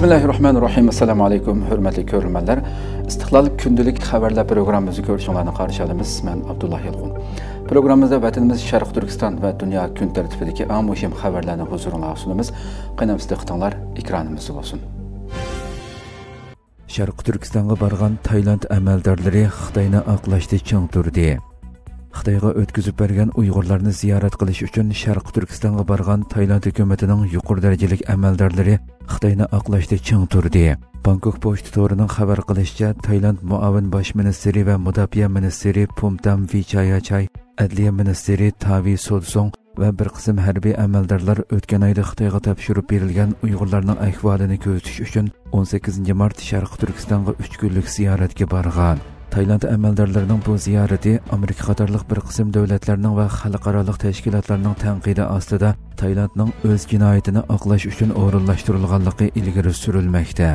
Bismillahirrahmanirrahim. Assalamu alaykum, hurmatli ko'ruvchilar. Istiqlol kundalik xabarlar programmamizni ko'rishingizni qarshi olamiz. Men Abdullah Yalg'un. Programmamizda vatanimiz Sharq Turkiston va dunyo kun tartibidagi eng muhim xabarlarni huzuringizga sunamiz. Qanamsiz diqqatinglar ekranimizda bo'lsin. Sharq Turkistonga borgan Tailand amaldorlari Xitoyni oqlashda ching turdi. Xitoyga o'tkazib bergan Uyg'urlarni ziyorat qilish uchun Sharq Turkistonga borgan Tailand hukumatining yuqori darajalik amaldorlari Xitoyni oqlashda ching turdi. Bangkok pochta to'rining xabar qilishicha, Tailand muavin bosh ministri va mudofaa ministri Phumtham Vichayachai, adliya ministri Tavi Sodsong va bir qism harbiy amaldorlar o'tgan oyda Xitoyga topshirib berilgan Uyg'urlarning ahvolini kuzatish uchun 18 mart Sharq Turkistonga 3 kunlik ziyoratga borgan. Tailand amaldorlarining bu ziyorati Amerika qatorliq bir qism davlatlarning va xalqaro tashkilotlarning tanqidi ostida Tailandning o'z jinoyatini oqlash uchun o'rinlashtirilganligi ilgari surilmoqda.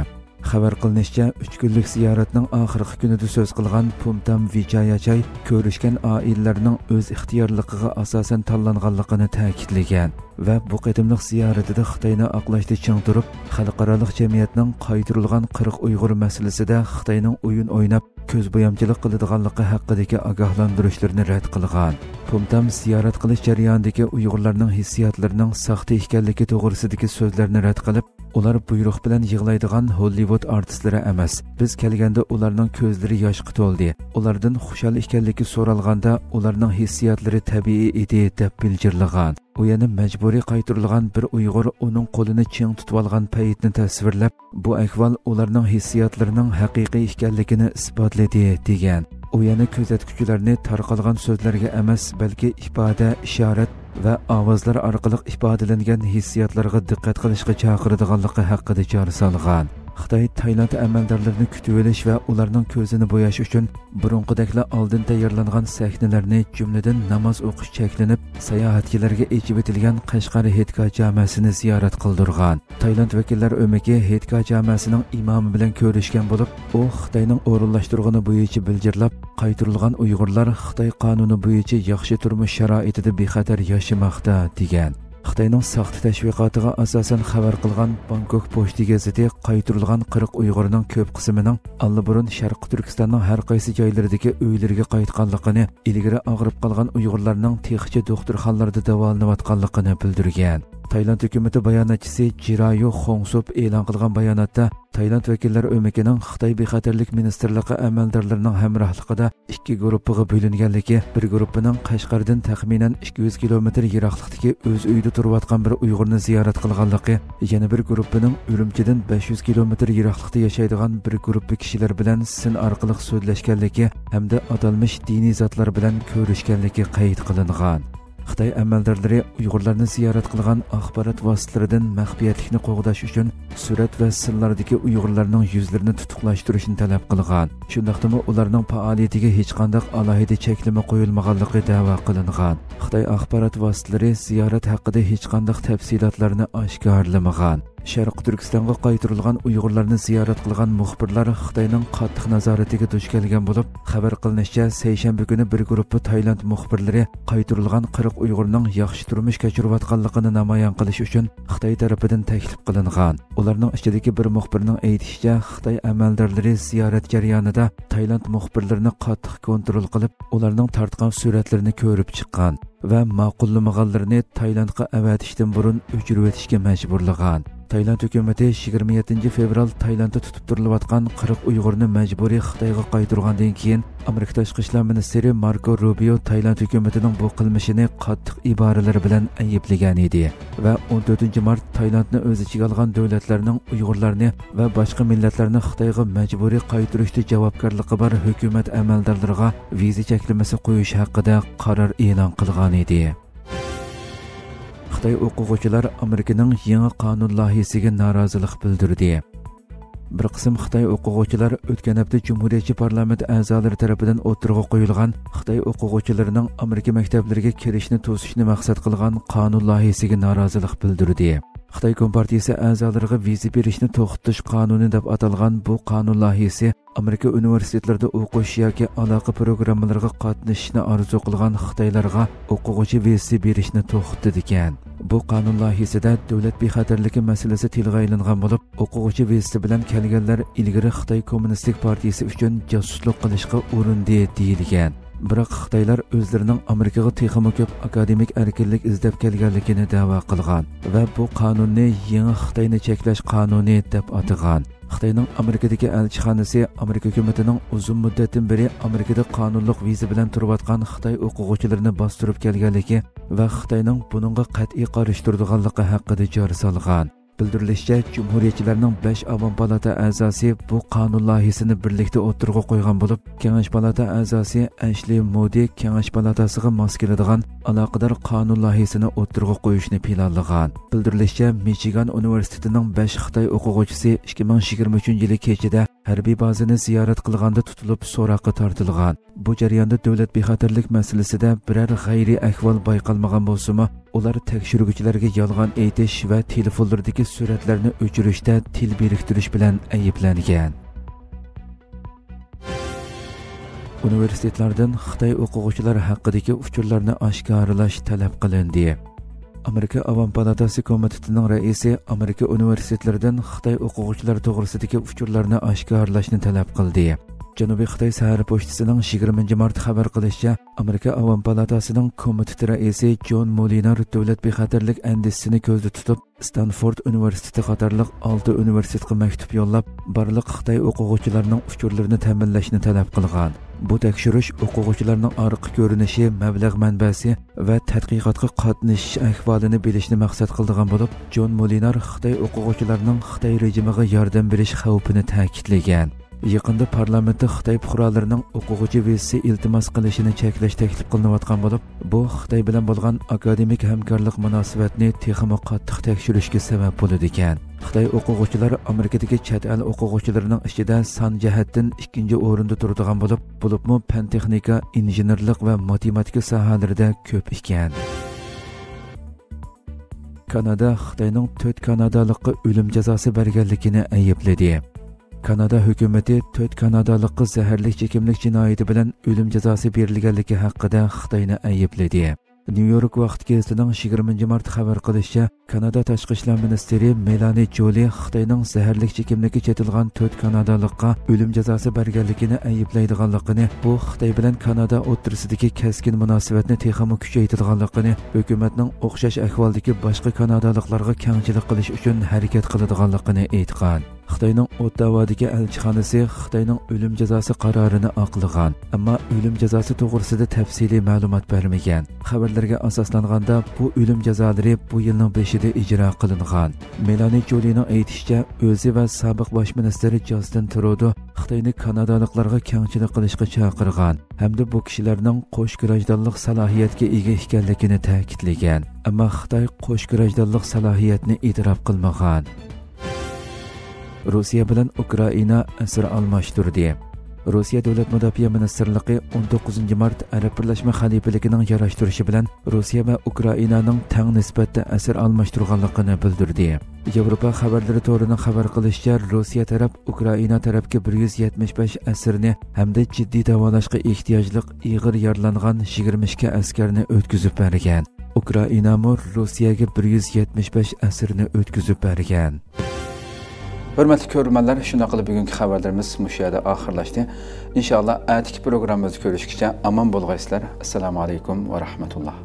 Xabar qilinishicha, 3 kunlik ziyoratning oxirgi kunida so'z qilgan Phumtham Vichayachai ko'rishgan oilalarning o'z ixtiyorligiga asosan tanlanganligini ta'kidlagan va bu qatimliq ziyoratida Xitoyni oqlashda ching turib, xalqaro jamiyatning qaytarilgan 40 Uyg'ur masalasida Xitoyning o'yin o'ynab ko'zbo'yamchilik qiladiganligi haqidagi ogohlantirishlarni rad qilgan. Phumtham ziyorat qilish jarayonidagi Uyg'urlarning hissiyotlarining saxta ekanligi to'g'risidagi so'zlarni rad qilib, ular buyruq bilan yig'laydigan Hollywood artistlari emas. Biz kelganda ularning ko'zlari yoshga to'ldi. Ulardan xushal ekanligi so'ralganda ularning hissiyotlari tabiiy edi deb bildirgan. U yana majburiy qaytarilgan bir Uyg'ur uning qo'lini ching tutib olgan paytni tasvirlab, bu ahvol ularning hissiyotlarining haqiqiy ekanligini isbotladi degan. U yana kuzatuvchilarni tarqalgan so'zlarga emas, balki ifoda, ishorat va ovozlar orqali ifodalangan hissiyotlarga diqqat qilishga chaqiradiganligi haqida chora solgan. Xitoy Tailand amaldorlarini kutib olish va ularning ko'zini bo'yash uchun burunqidaklar oldin tayyorlangan sahnalarni, jumladan namoz o'qish cheklanib, sayohatchilarga echib etilgan Qashqar Hetka jamoasini ziyorat qildirgan. Tailand vakillar o'maki Hetka jamoasining imomi bilan ko'rishgan bo'lib, u Xitoyning o'rinlashtirgani bo'yicha bildirlab, qaytarilgan Uyg'urlar Xitoy qonuni bo'yicha yaxshi turmush sharoitida bexatar yashamoqda degan. Xitoyning saxta tashviqotiga asosan xabar qilgan Bangkok pochta gazeti qaytarilgan 40 Uyg'urning ko'p qismining allaburun Sharq Turkistonning har qaysi joylaridagi uylariga qaytganligini, ilgari og'rib qolgan Uyg'urlarning texnicha doktorxonalarda davolanayotganligini bildirgan. Tailand hukumati bayonotchisi Jirayu Xongsub e'lon qilgan bayonotda Tailand vakillari o'makining Xitoy bexatarlik ministrligi amaldorlarining hamrohligida 2 guruhga bo'linganligi, bir guruhining Qashqardan taxminan 200 kilometr yiroqlikdagi o'z uyida turayotgan bir Uyg'urni ziyorat qilganligi, yana bir guruhining Urumchidan 500 kilometr yiroqlikda yashaydigan bir guruh kishilar bilan sin orqali so'zlashganligi hamda atalmish diniy zotlar bilan ko'rishganligi qayd qilingan. Xitoy amaldorlari Uyg'urlarni ziyorat qilgan axborot vositalaridan maxfiyatlikni qo'g'dash uchun surat va sillardagi Uyg'urlarning yuzlarini tutuqlashtirishni talab qilgan. Shundaqdimi ularning faoliyatiga hech qanday alohida cheklama qo'yilmaganligi da'vo qilingan. Xitoy axborot vositalari ziyorat haqida hech qanday tafsilotlarni oshkorlamagan. Sharq Turkistonga qaytarilgan Uyg'urlarni ziyorat qilgan muxbirlar Xitoyning qattiq nazoratiga duch kelgan bo'lib, xabar qilinishicha, seshanba kuni bir guruh Tailand muxbirlari qaytarilgan 40 Uyg'urning yaxshi turmush kechirayotganligini namoyon qilish uchun Xitoy tarafidan taklif qilingan. Ularning ichidagi bir muxbirning aytishicha, Xitoy amaldorlari ziyorat jarayonida Tailand muxbirlarini qattiq kontrol qilib, ularning tartgan suratlarini ko'rib chiqqan va ma'qullamaganlarni Tailandga avatishdan burun o'chirib o'tishga majburlagan. Tailand hukumati 27 fevral Tailandda tutib turilayotgan 40 Uyg'urni majburiy Xitoyga qaytargandan keyin Amerika tashqi ishlar ministri Marco Rubio Tailand hukumatining bu qilmishini qattiq iboralar bilan ayblagan edi va 14 mart Tailandni o'z ichiga olgan davlatlarning Uyg'urlarni va boshqa millatlarni Xitoyga majburiy qaytarishda javobgarligi bor hukumat amaldorlariga viza cheklamasi qo'yish haqida qaror e'lon qilgan edi. Xitoy o'quvchilar Amerikaning yangi qonun loyihasiga norozilik bildirdi. Bir qism Xitoy o'quvchilar o'tgan hafta Jumhuriyatchi parlament a'zolari tomonidan o'tirg'a qo'yilgan Xitoy o'quvchilarining Amerika maktablariga kirishni to'sishni maqsad qilgan qonun loyihasiga norozilik bildirdi. Xitoy Kompartiyasi a'zolariga viza berishni to'xtatish qonuni deb atalgan bu qonun loyihasi Amerika universitetlarida o'qish yoki aloqa programmalariga qatnashishni orzu qilgan Xitoylarga o'quvchi viza berishni to'xtatdi ekan. Bu qonun loyihasida davlat bexatarligi masalasi tilga ilingan bo'lib, o'quvchi vizasi bilan kelganlar ilgari Xitoy Kommunistik partiyasi uchun josuslik qilishga urindi deyilgan. Biroq Xitoylar o'zlarining Amerikaga texmo ko'p akademik erkinlik izlab kelganligini da'vo qilgan va bu qonunni yangi Xitoyni cheklash qonuni deb atagan. Xitoyning Amerikadagi elchixonasi Amerika hukumatining uzun muddatdan beri Amerikada qonunliq viza bilan turayotgan Xitoy o'quvchilarini bostirib kelganligi va Xitoyning buningga qat'iy qarshi turadiganligi haqida jar solgan. Bildirilishicha, Cumhuriyetçilerning 5 Avam palata a'zosi bu qonun loyihasini birlikda o'tirg'a qo'ygan bo'lib, Kengash palata a'zosi Ashley Moody Kengash palatasiga mos keladigan aloqador qonun loyihasini o'tirg'a qo'yishni planlagan. Bildirilishicha, Michigan universitetining 5 Xitoy o'quvchisi 2023-yil kechida harbiy bazani ziyorat qilganda tutilib so'roqqa tortilgan. Bu jarayonda davlat bexatarlik masalasida biror g'ayriy ahvol bayqalmagan bo'lsa-mu, ular tekshiruvchilarga yolg'on aytish va telefonlardagi suratlarni o'chirishda til biriktirish bilan ayblangan. Universitetlardan Xitoy o'quvchilari haqidagi uchurlarni oshkorlash talab qilindi. Amerika Avam palatasi komitetining raisi Amerika universitetlaridan Xitoy o'quvchilari to'g'risidagi uchurlarni oshkorlashni talab qildi. Janubiy Xitoy sahar pochtasining 20 mart xabar qilishicha, Amerika Avam palatasining komiteti raisi John Molinar davlat bexatarlik andisini ko'zda tutib, Stanford universiteti qatorliq 6 universitetga maktub yo'llab, barliq Xitoy o'quvchilarining uchurlarini ta'minlashni talab qilgan. Bu tekshirish o'quvchilarning orqa ko'rinishi, mablag' manbasi va tadqiqotga qatnashish ahvolini bilishni maqsad qilgan bo'lib, John Molinar Xitoy o'quvchilarining Xitoy rejimiga yordam berish xavfini ta'kidlagan. Yaqinda parlamentda Xitoy fuqarolarining o'quvchi vizasi iltimos qilishini cheklash taklif qilinayotgan bo'lib, bu Xitoy bilan bo'lgan akademik hamkorlik munosabatini texmo qattiq tekshirishga sabab bo'ladi ekan. Xitoy o'quvchilari Amerikadagi chet el o'quvchilarining ichida son jihatdan 2-o'rinda turadigan bo'lib, bo'libmi fan texnika, injenerlik va matematika sohalarida ko'p ekan. Kanada Xitoyning 4 kanadalikqa o'lim jazosi berganligini aybladi. Kanada hukumati 4 kanadalikqa zaharli chekimlik jinoyati bilan o'lim jazosi berilganligi haqida Xitoyni aybladi. New York vaqt gazetining 20 mart xabar qilishicha, Kanada tashqi ishlar ministri Melanie Jolie Xitoyning zaharli chekimlikka chetilgan 4 kanadalikqa o'lim jazosi berganligini ayblaydiganligini, bu Xitoy bilan Kanada o'rtasidagi keskin munosabatni texmo kuchaytirganligini, hukumatning o'xshash ahvoldagi boshqa kanadaliklarga kengchilik qilish uchun harakat qiladiganligini aytgan. Xitoyning Ottavadagi elchixonasi Xitoyning o'lim jazosi qarorini oqlagan, ammo o'lim jazosi to'g'risida tafsiliy ma'lumot bermagan. Xabarlarga asoslanganda, bu o'lim jazolari bu yilning 5-ida ijro qilingan. Melanie Jolie'ning aytishicha, o'zi va sobiq bosh ministri Justin Trudeau Xitoyni kanadaliklarga kengchilik qilishga chaqirgan hamda bu kishilarning qo'sh grajdonlik salohiyatga ega ekanligini ta'kidlagan. Ammo Xitoy qo'sh grajdonlik salohiyatni e'tirof qilmagan. Rossiya bilan Ukraina asir almashtirdi. Rossiya Davlat Mudofaa Ministrligi 19 mart Arab Birlashma Xalifaligining yarashtirishi bilan Rossiya va Ukrainaning teng nisbatda asir almashtirganligini bildirdi. Yevropa xabarlari to'rining xabar qilishicha, Rossiya taraf Ukraina tarafga 175 asirni hamda jiddiy davolashga ehtiyojli ig'ir yaralangan 22 askarni o'tkazib bergan. Ukraina Rossiyaga 175 asirni o'tkazib bergan. Hürmetli görürmenler, şuna qilib bugungi xabarlarimiz mushu yerda oxirlashdi. Inshaalloh atiki programmamizda ko'rishguncha omon bo'lg'aysizlar. Assalomu alaykum va rahmatulloh.